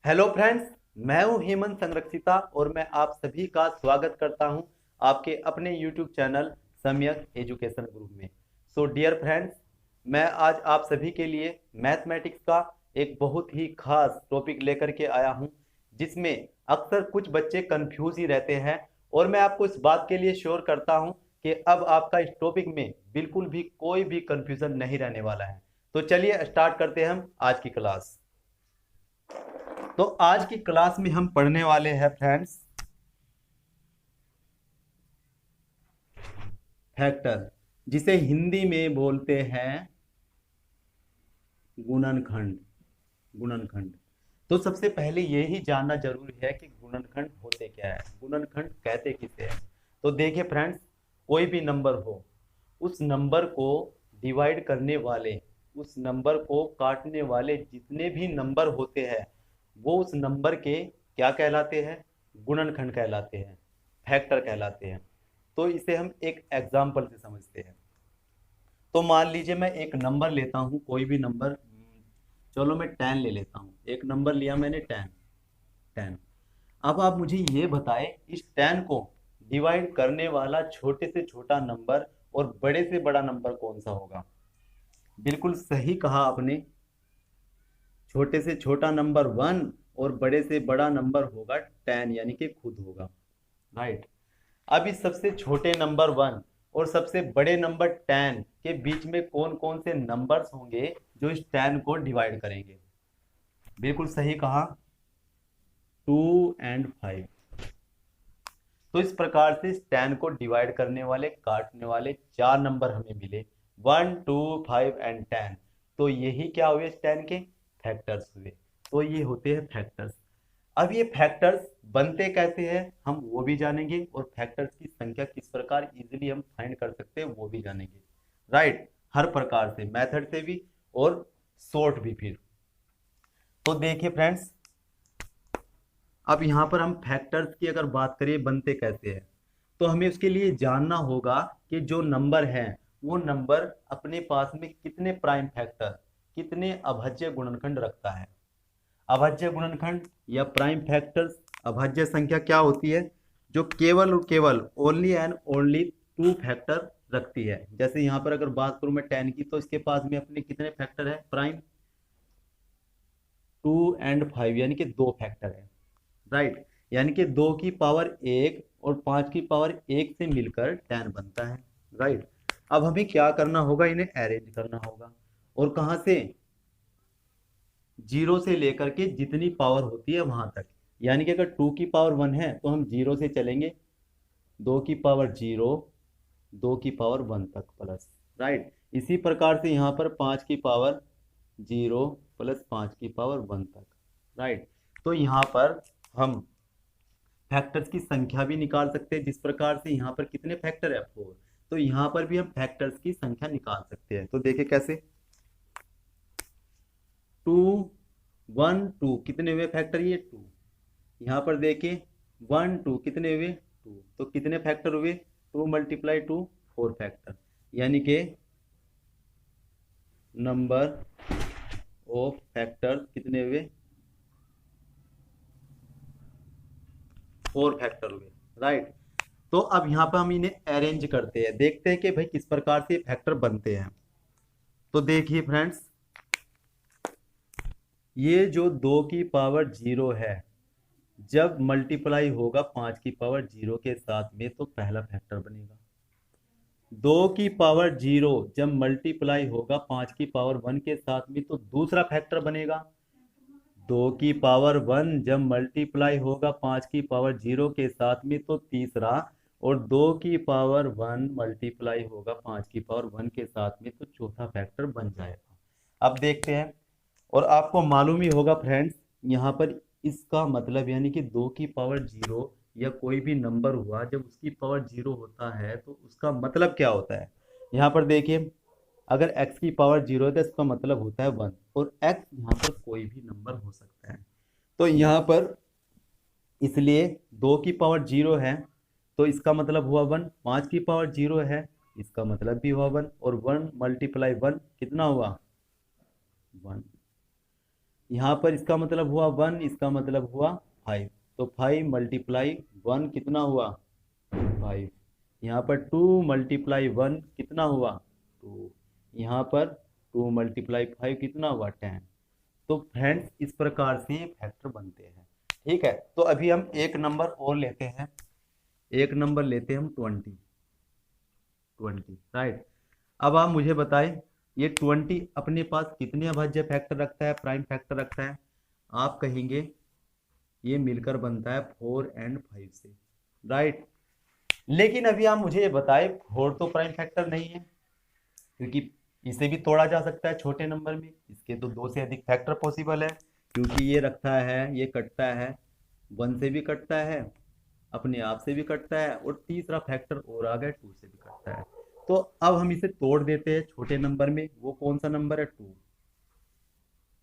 Hello friends. मैं हूं हेमंत संरक्षिता और मैं आप सभी का स्वागत करता हूं आपके अपने YouTube channel Samyak education group में। सो डियर फ्रेंड्स, मैं आज आप सभी के लिए मैथमेटिक्स का एक बहुत ही खास टॉपिक लेकर के आया हूं, जिसमें अक्सर कुछ बच्चे कंफ्यूज ही रहते हैं। और मैं आपको इस बात के लिए श्योर करता हूं कि अब आपका इस टॉपिक में बिल्कुल भी कोई भी कंफ्यूजन नहीं रहने वाला है। तो चलिए स्टार्ट करते हैं हम आज की क्लास। तो आज की क्लास में हम पढ़ने वाले हैं फ्रेंड्स फैक्टर, जिसे हिंदी में बोलते हैं गुणनखंड। गुणनखंड। तो सबसे पहले ये ही जानना जरूरी है कि गुणनखंड होते क्या है, गुणनखंड कहते किसे हैं। तो देखिए फ्रेंड्स, कोई भी नंबर हो, उस नंबर को डिवाइड करने वाले, उस नंबर को काटने वाले जितने भी नंबर होते हैं वो उस नंबर के क्या कहलाते हैं? गुणनखंड कहलाते हैं, फैक्टर कहलाते हैं। तो इसे हम एक एग्जाम्पल से समझते हैं। तो मान लीजिए मैं एक नंबर लेता हूँ, कोई भी नंबर। चलो मैं 10 ले लेता हूँ। एक नंबर लिया मैंने 10। 10। अब आप मुझे ये बताएं, इस 10 को डिवाइड करने वाला छोटे से छोटा नंबर और बड़े से बड़ा नंबर कौन सा होगा? बिल्कुल सही कहा आपने। छोटे से छोटा नंबर 1 और बड़े से बड़ा नंबर होगा 10, यानी कि खुद होगा। राइट। अब इस सबसे छोटे नंबर 1 और सबसे बड़े नंबर 10 के बीच में कौन कौन से नंबर्स होंगे जो इस 10 को डिवाइड करेंगे? बिल्कुल सही कहा, 2 एंड 5। तो इस प्रकार से इस 10 को डिवाइड करने वाले, काटने वाले चार नंबर हमें मिले, 1 2 5 एंड 10। तो यही क्या हुए? इस 10 के फैक्टर्स हुए। तो ये होते हैं फैक्टर्स। अब ये फैक्टर्स बनते कैसे हैं हम वो भी जानेंगे, और फैक्टर्स की संख्या किस प्रकार इजीली हम फाइंड कर सकते हैं वो भी जानेंगे। राइट। हर प्रकार से, मेथड से भी और शॉर्ट भी। फिर तो देखिए फ्रेंड्स, अब यहाँ पर हम फैक्टर्स की अगर बात करें बनते कैसे हैं, तो हमें उसके लिए जानना होगा कि जो नंबर है वो नंबर अपने पास में कितने प्राइम फैक्टर, कितने अभाज्य गुणनखंड रखता है। अभाज्य गुणनखंड या प्राइम फैक्टर्स, अभाज्य संख्या क्या होती है? जो केवल और केवल, only and only two factor रखती है। जैसे यहाँ पर अगर बात करूं मैं 10 की, तो इसके पास में अपने कितने फैक्टर है प्राइम? 2 एंड 5, यानी कि दो फैक्टर है। राइट। यानी कि 2 की पावर 1 और 5 की पावर 1 से मिलकर 10 बनता है। राइट। अब हमें क्या करना होगा? इन्हें अरेंज करना होगा। और कहाँ से? जीरो से लेकर के जितनी पावर होती है वहां तक। यानी कि अगर 2 की पावर 1 है तो हम जीरो से चलेंगे, 2 की पावर 0, 2 की पावर 1 तक प्लस। राइट। इसी प्रकार से यहाँ पर 5 की पावर 0 प्लस 5 की पावर 1 तक। राइट। तो यहाँ पर हम फैक्टर्स की संख्या भी निकाल सकते हैं, जिस प्रकार से यहाँ पर कितने फैक्टर है? 4। तो यहाँ पर भी हम फैक्टर्स की संख्या निकाल सकते हैं। तो देखिए कैसे। 2 1 2 कितने हुए फैक्टर? ये 2। यहाँ पर देखिए 1 2 कितने हुए? 2। तो कितने फैक्टर हुए? 2 मल्टीप्लाई 2, 4 फैक्टर। यानी कि नंबर ऑफ फैक्टर कितने हुए? 4 फैक्टर हुए। राइट। तो अब यहाँ पर हम इन्हें अरेंज करते हैं, देखते हैं कि भाई किस प्रकार से फैक्टर बनते हैं। तो देखिए फ्रेंड्स, ये जो 2 की पावर 0 है, जब मल्टीप्लाई होगा 5 की पावर 0 के साथ में तो पहला फैक्टर बनेगा। 2 की पावर 0 जब मल्टीप्लाई होगा 5 की पावर 1 के साथ में तो दूसरा फैक्टर बनेगा। 2 की पावर 1 जब मल्टीप्लाई होगा 5 की पावर 0 के साथ में तो तीसरा। और 2 की पावर 1 मल्टीप्लाई होगा 5 की पावर 1 के साथ में तो चौथा फैक्टर बन जाएगा। अब देखते हैं। और आपको मालूम ही होगा फ्रेंड्स, यहाँ पर इसका मतलब यानी कि 2 की पावर 0 या कोई भी नंबर हुआ जब उसकी पावर 0 होता है तो उसका मतलब क्या होता है? यहाँ पर देखिए, अगर x की पावर 0 है तो इसका मतलब होता है 1। और x यहाँ पर कोई भी नंबर हो सकता है। तो यहाँ पर इसलिए 2 की पावर 0 है तो इसका मतलब हुआ 1। 5 की पावर 0 है, इसका मतलब भी हुआ 1। और 1 मल्टीप्लाई 1 कितना हुआ? 1। यहाँ पर इसका मतलब हुआ 1, इसका मतलब हुआ 5। तो 5 मल्टीप्लाई 1 कितना हुआ 5। यहाँ पर 2 मल्टीप्लाई 1 कितना हुआ 2। यहाँ पर 2 मल्टीप्लाई 5 कितना हुआ 10। तो फ्रेंड्स इस प्रकार से ये फैक्टर बनते हैं। ठीक है, तो अभी हम एक नंबर और लेते हैं। एक नंबर लेते हैं हम 20 राइट। अब आप मुझे बताएं ये 20 अपने पास कितने अभाज्य फैक्टर रखता है, प्राइम फैक्टर रखता है। आप कहेंगे ये मिलकर बनता है 4 एंड 5 से, राइट। लेकिन अभी आप मुझे ये बताएं 4 तो प्राइम फैक्टर नहीं है, क्योंकि इसे भी तोड़ा जा सकता है छोटे नंबर में। इसके तो 2 से अधिक फैक्टर पॉसिबल है, क्योंकि ये रखता है, ये कटता है, 1 से भी कटता है, अपने आप से भी कटता है, और तीसरा फैक्टर और आ गया 2 से भी कटता है। तो अब हम इसे तोड़ देते हैं छोटे नंबर में। वो कौन सा नंबर है 2,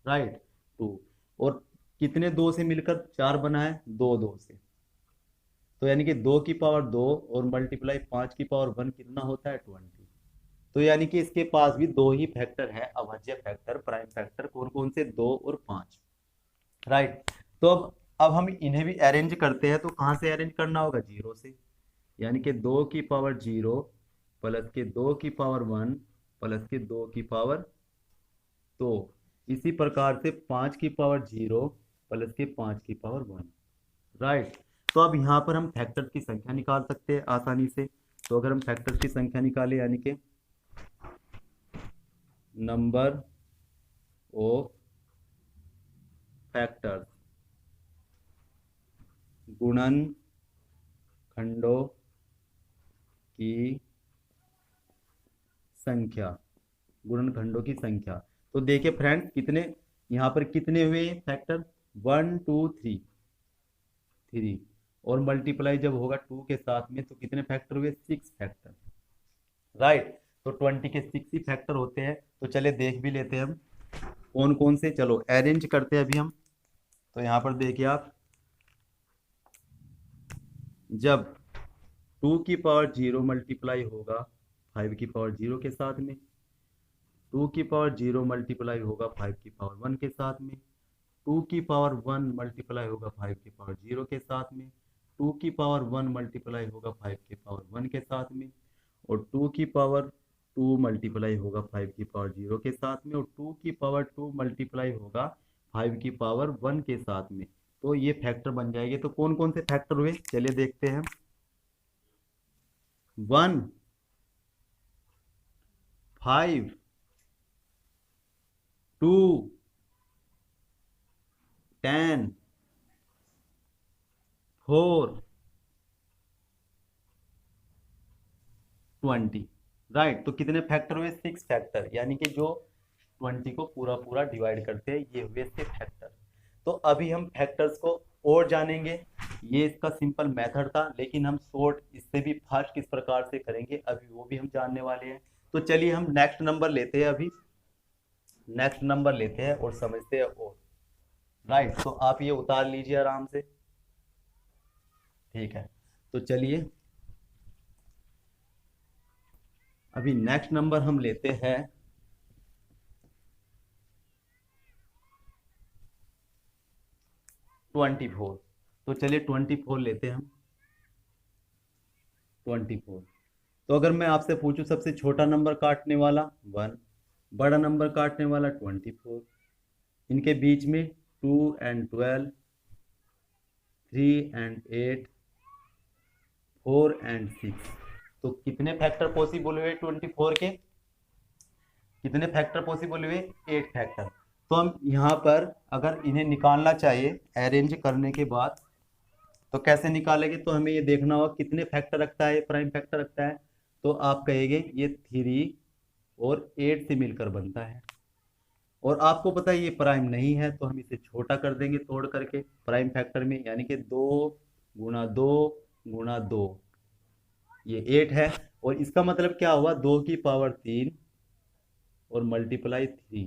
राइट 2। और कितने 2 से मिलकर 4 बना है, 2 2 से। तो यानी कि 2 की पावर 2 और मल्टीप्लाई 5 की पावर 1 कितना होता है 20। तो यानी कि इसके पास भी 2 ही फैक्टर है, अभाज्य फैक्टर, प्राइम फैक्टर। कौन कौन से, 2 और 5, राइट। तो अब हम इन्हें भी अरेंज करते हैं। तो कहाँ से अरेंज करना होगा, 0 से। यानी कि 2 की पावर 0 प्लस के 2 की पावर 1 प्लस के 2 की पावर 2। इसी प्रकार से 5 की पावर 0 प्लस के 5 की पावर 1, राइट। तो अब यहाँ पर हम फैक्टर की संख्या निकाल सकते हैं आसानी से। तो अगर हम फैक्टर की संख्या निकालें, यानी कि नंबर ऑफ फैक्टर्स, गुणन खंडों की संख्या, गुणनखंडों की संख्या। तो देखिए फ्रेंड्स कितने यहाँ पर कितने हुए फैक्टर, 1 2 3 3। और मल्टीप्लाई जब होगा 2 के साथ में तो कितने फैक्टर हुए, 6 फैक्टर, राइट। तो 20 के 6 ही फैक्टर होते हैं। तो चले देख भी लेते हैं हम कौन कौन से। चलो अरेंज करते हैं अभी हम। तो यहाँ पर देखिए आप, जब 2 की पावर 0 मल्टीप्लाई होगा 5 की पावर 0 के साथ में, 2 की पावर 0 मल्टीप्लाई होगा 5 की पावर 1 के साथ में, 2 की पावर 1 मल्टीप्लाई होगा 5 की पावर 0 के साथ में, 2 की पावर 1 मल्टीप्लाई होगा 5 की पावर 1 के साथ में, और 2 की पावर 2 मल्टीप्लाई होगा 5 की पावर 0 के साथ में, और 2 की पावर 2 मल्टीप्लाई होगा 5 की पावर 1 के साथ में। तो ये फैक्टर बन जाएंगे। तो कौन कौन से फैक्टर हुए, चलिए देखते हैं। 1 5 2 10 4 20, राइट। तो कितने फैक्टर हुए, 6 फैक्टर, यानी कि जो 20 को पूरा पूरा डिवाइड करते हैं, ये हुए 6 फैक्टर। तो अभी हम फैक्टर्स को और जानेंगे। ये इसका सिंपल मेथड था, लेकिन हम शॉर्ट इससे भी फास्ट किस प्रकार से करेंगे अभी वो भी हम जानने वाले हैं। तो चलिए हम नेक्स्ट नंबर लेते हैं। अभी नेक्स्ट नंबर लेते हैं और समझते हैं और, राइट। तो आप ये उतार लीजिए आराम से, ठीक है। तो चलिए अभी नेक्स्ट नंबर हम लेते हैं 24। तो चलिए 24 लेते हैं हम, 24। तो अगर मैं आपसे पूछूं सबसे छोटा नंबर काटने वाला 1, बड़ा नंबर काटने वाला 24, इनके बीच में 2 एंड 12, 3 एंड 8, 4 एंड 6। तो कितने फैक्टर पॉसिबल हुए 24 के, कितने फैक्टर पॉसिबल हुए, 8 फैक्टर। तो हम यहाँ पर अगर इन्हें निकालना चाहिए अरेंज करने के बाद, तो कैसे निकालेंगे। तो हमें ये देखना होगा कितने फैक्टर रखता है, प्राइम फैक्टर रखता है। तो आप कहेंगे ये 3 और 8 से मिलकर बनता है, और आपको पता है ये प्राइम नहीं है, तो हम इसे छोटा कर देंगे तोड़ करके प्राइम फैक्टर में, यानी कि 2 × 2 × 2, ये 8 है। और इसका मतलब क्या हुआ, 2 की पावर 3 और मल्टीप्लाई 3,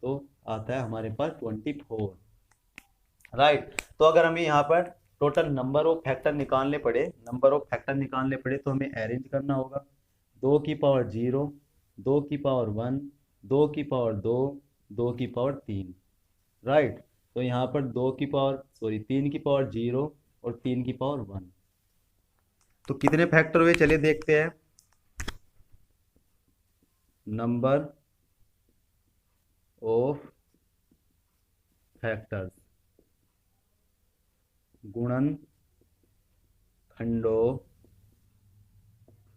तो आता है हमारे पास 24, राइट। तो अगर हमें यहाँ पर टोटल नंबर ऑफ फैक्टर निकालने पड़े, नंबर ऑफ फैक्टर निकालने पड़े, तो हमें अरेंज करना होगा। 2 की पावर 0, 2 की पावर 1, 2 की पावर 2, 2 की पावर 3, राइट। तो यहाँ पर 3 की पावर 0 और 3 की पावर 1। तो कितने फैक्टर हुए, चलिए देखते हैं। नंबर ऑफ फैक्टर्स, गुणन खंडों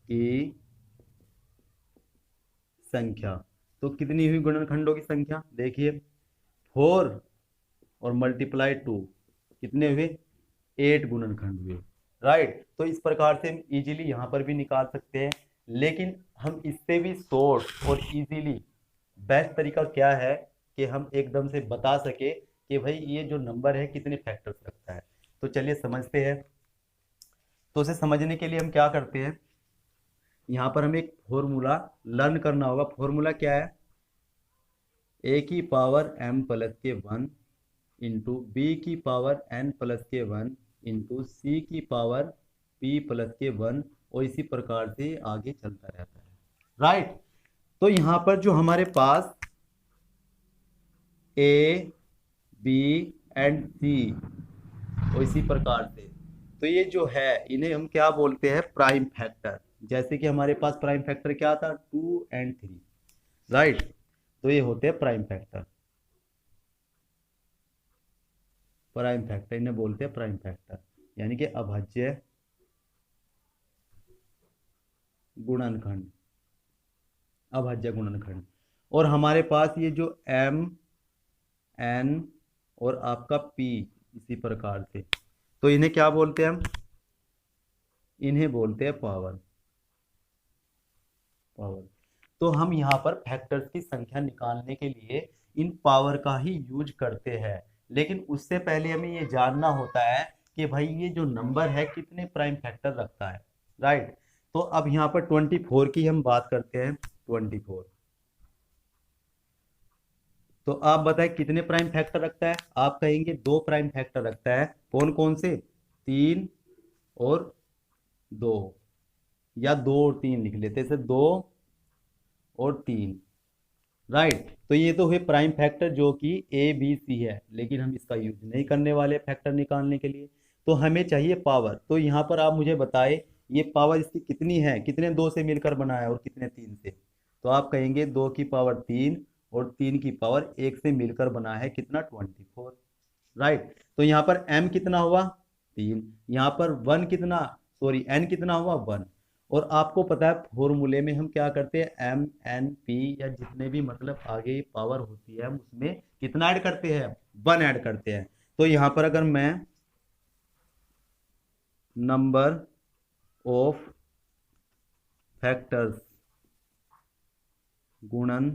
की संख्या। तो कितनी हुई गुणनखंडों की संख्या, देखिए 4 और मल्टीप्लाई 2, कितने हुए, 8 गुणनखंड हुए। राइट। तो इस प्रकार से हम इजीली यहाँ पर भी निकाल सकते हैं, लेकिन हम इससे भी शॉर्ट और इजीली बेस्ट तरीका क्या है कि हम एकदम से बता सके कि भाई ये जो नंबर है कितने फैक्टर्स रखता है। तो चलिए समझते हैं। तो उसे समझने के लिए हम क्या करते हैं, यहाँ पर हमें एक फॉर्मूला लर्न करना होगा। फॉर्मूला क्या है, ए की पावर m प्लस के 1 इंटू बी की पावर n प्लस के 1 इंटू सी की पावर p प्लस के 1, और इसी प्रकार से आगे चलता रहता है। राइट। तो यहाँ पर जो हमारे पास a b एंड c, और इसी प्रकार से, तो ये जो है इन्हें हम क्या बोलते हैं, प्राइम फैक्टर। जैसे कि हमारे पास प्राइम फैक्टर क्या था, 2 एंड 3। राइट। तो ये होते हैं प्राइम फैक्टर। प्राइम फैक्टर इन्हें बोलते हैं प्राइम फैक्टर, यानी कि अभाज्य गुणनखंड, अभाज्य गुणनखंड। और हमारे पास ये जो m n और आपका p, इसी प्रकार से, तो इन्हें क्या बोलते हैं हम, इन्हें बोलते हैं पावर। पावर। तो हम यहाँ पर फैक्टर्स की संख्या निकालने के लिए इन पावर का ही यूज करते हैं, लेकिन उससे पहले हमें ये जानना होता है कि भाई ये जो नंबर है कितने प्राइम फैक्टर रखता है। राइट। तो अब यहाँ पर 24 की हम बात करते हैं। 24, तो आप बताएं कितने प्राइम फैक्टर रखता है, आप कहेंगे 2 प्राइम फैक्टर रखता है। कौन कौन से, 3 और 2, या 2 और 3 लिख लेते हैं, 2 और 3। राइट। तो ये तो हुए प्राइम फैक्टर जो कि ए बी सी है, लेकिन हम इसका यूज नहीं करने वाले फैक्टर निकालने के लिए। तो हमें चाहिए पावर। तो यहाँ पर आप मुझे बताए ये पावर इसकी कितनी है, कितने 2 से मिलकर बना है और कितने 3 से। तो आप कहेंगे 2 की पावर 3 और 3 की पावर 1 से मिलकर बना है कितना, 24। राइट। तो यहाँ पर m कितना हुआ, 3। यहाँ पर 1 कितना, सॉरी n कितना हुआ, 1। और आपको पता है फॉर्मूले में हम क्या करते हैं, एम एन पी या जितने भी मतलब आगे पावर होती है हम उसमें कितना ऐड करते हैं, 1 ऐड करते हैं। तो यहाँ पर अगर मैं नंबर ऑफ फैक्टर्स, गुणन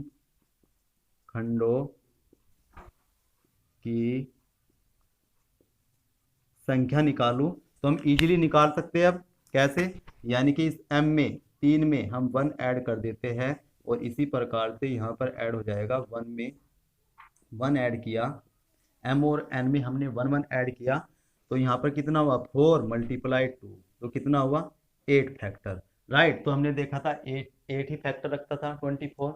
खंडों की संख्या निकालूं, तो हम इजीली निकाल सकते हैं। अब कैसे, यानी कि इस m में 3 में हम 1 ऐड कर देते हैं, और इसी प्रकार से यहाँ पर ऐड हो जाएगा 1 में 1 ऐड किया, m और n में हमने 1 1 ऐड किया, तो यहाँ पर कितना हुआ, 4 मल्टीप्लाई 2, तो कितना हुआ, 8 फैक्टर। राइट। तो हमने देखा था 8 ही फैक्टर रखता था 24।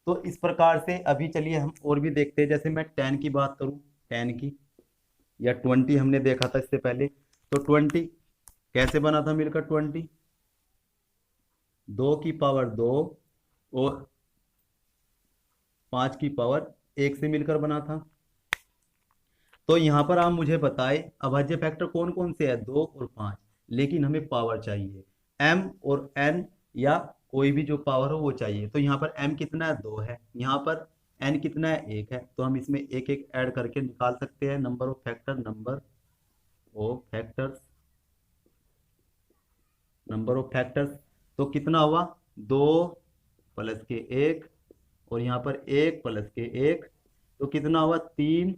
तो इस प्रकार से अभी चलिए हम और भी देखते हैं। जैसे मैं 10 की बात करूँ, 10 की, या 20 हमने देखा था इससे पहले। तो 20 कैसे बना था मिलकर, 20 2 की पावर 2 और 5 की पावर 1 से मिलकर बना था। तो यहाँ पर आप मुझे बताए अभाज्य फैक्टर कौन कौन से है, 2 और 5, लेकिन हमें पावर चाहिए m और n, या कोई भी जो पावर हो वो चाहिए। तो यहाँ पर m कितना है, 2 है, यहाँ पर n कितना है, 1 है। तो हम इसमें एक एक ऐड करके निकाल सकते हैं number of factor. Number of factors, तो कितना हुआ, 2 प्लस के 1, और यहाँ पर 1 प्लस के 1, तो कितना हुआ, 3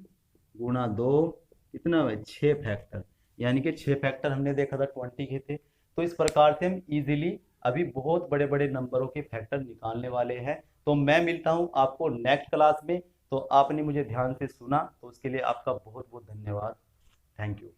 गुणा 2, कितना हुआ, 6 फैक्टर। यानी कि 6 फैक्टर हमने देखा था 20 के थे। तो इस प्रकार से हम इजीली अभी बहुत बड़े बड़े नंबरों के फैक्टर निकालने वाले हैं। तो मैं मिलता हूँ आपको नेक्स्ट क्लास में। तो आपने मुझे ध्यान से सुना, तो उसके लिए आपका बहुत बहुत धन्यवाद। Thank you.